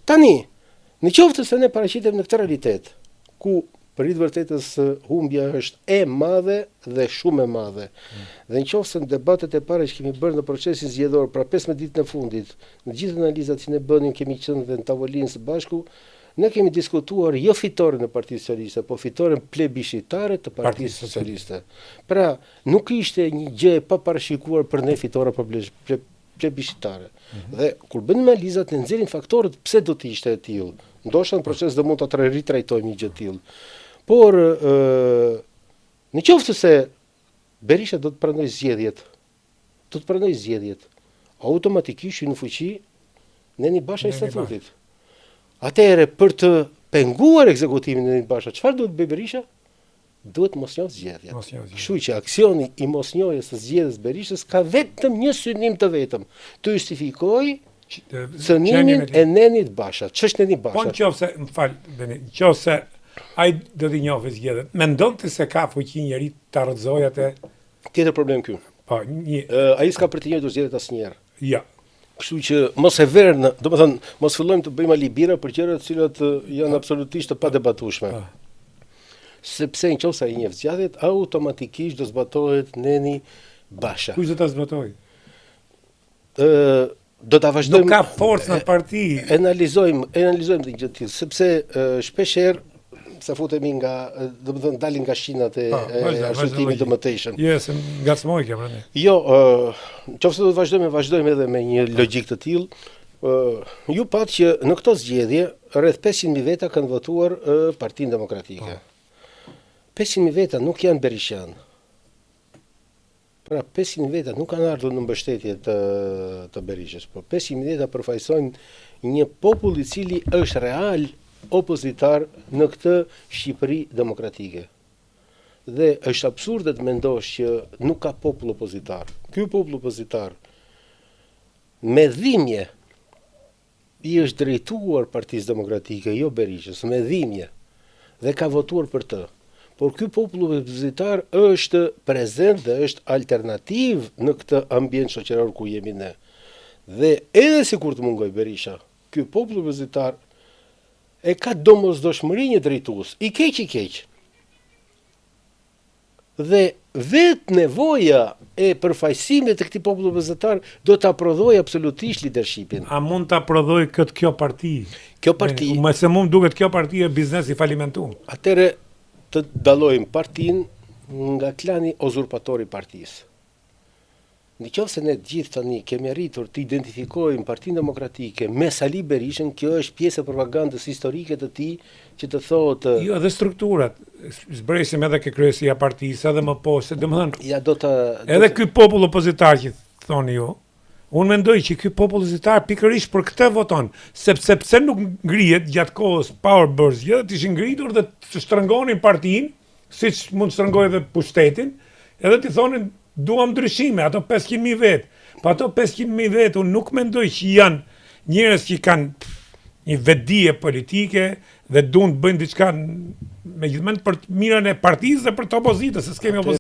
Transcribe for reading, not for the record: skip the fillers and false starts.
Tani, në qoftë se ne paraqitem në këtë realitet, ku për të vërtetës humbja është e madhe dhe shumë e madhe. Dhe në qoftë se në debatet e para që kemi bërë në procesin zgjedhor, pra 15 ditën e fundit, në gjithë analizat që ne bënim kemi qenë dhe në tavolinë së bashku, ne kemi diskutuar jo fitoren e Partisë Socialiste, po fitoren plebiscitare të Partisë Socialiste. Pra, nuk ishte një gjë e paparashikuar për ne fitora plebiscitare. Dhe kur bënim analizat ne nxjerrim faktorët pse do të ishte e tillë. Ndoshta në proces do mund ta ritrajtojmë një gjë të tillë. Por në qoftë se Berisha do të pranojë zgjedhjet, automatikisht në fuqi Neni Basha i statutit. Atëherë për të penguar ekzekutimin e Neni Basha, çfarë duhet bëj Berisha? Duhet mos njohë zgjedhjet. Kështu që aksioni i mosnjohjes së zgjedhjes Berishës ka vetëm një synim të vetëm, të justifikojë cënimin e Nenit Basha. Ç'është Neni Basha? Po nëse, nëse ai do t'i njohë zgjedhjet, mendonte se ka fuqi njëri ta rrëzojë atë? Tjetër problem ky. Po, ai s'ka për të njohur zgjedhjet asnjëherë. Ja. Kështu që mos e vernë, domethënë mos fillojmë të bëjmë alibira për gjëra të cilat janë absolutisht të padebatueshme. Sepse nëse ai njeh zgjedhjet, automatikisht do zbatohet Neni Basha. Kush do ta zbatojë? Do ta vazhdojmë. Nuk ka forcë në parti. Analizojmë të gjë të tillë, sepse shpeshherë sa futemi nga, domethënë dalin nga shinat e arsyetimit të mëtejshëm. Jo, se ngacmoj kjo pra ne. Jo, nëse do të vazhdojmë edhe me një logjik të tillë. Ju pat që në këto zgjedhje rreth 500.000 veta kanë votuar Partinë Demokratike. 500.000 veta nuk janë berishian. Pra 500.000 veta nuk kanë ardhur në mbështetje të Berishës, por 500.000 veta përfaqësojnë një popull i cili është real opozitar në këtë Shqipëri demokratike. Dhe është absurde të mendosh që nuk ka popull opozitar. Ky popull opozitar me dhimbje i është drejtuar Partisë Demokratike, jo Berishës, me dhimbje, dhe ka votuar për të. Por ky popull opozitar është prezent dhe është alternativ në këtë ambient shoqëror ku jemi ne. Dhe edhe sikur të mungoj Berisha, ky popull opozitar e ka domosdoshmëri një drejtues, i keq. Dhe vetë nevoja e përfaqësimit të këtij populli opozitar do ta prodhojë absolutisht leadershipin. A mund ta prodhojë kjo parti? Kjo parti. Mëse mund duket kjo parti e biznesi falimentum. Atëre të dallojmë partinë nga klani uzurpator i partisë. Nëse ne gjithë tani kemi arritur të identifikojmë Partinë Demokratike me Sali Berishën, kjo është pjesë e propagandës historike të tij që të thotë jo, edhe strukturat. Zbresim edhe ke kryesia e partisë, edhe më poshtë, domethënë. Ja do të edhe ky popull opozitar që thoni ju, unë mendoj që ky popull opozitar pikërisht për këtë voton, sepse pse nuk ngrihet gjatë kohës Power Bërz, jo të ishin ngritur dhe të shtrëngonin partinë, siç mund të shtrëngojë edhe pushtetin, edhe të thonin duam ndryshime, ato 500.000 vetë. Pa ato 500.000 vetë, unë nuk mendoj që janë njerëz që kanë një vetdije politike dhe duan të bëjnë diçka megjithëse për të mirën e partisë dhe për të opozitës, se s'kemi opozitës.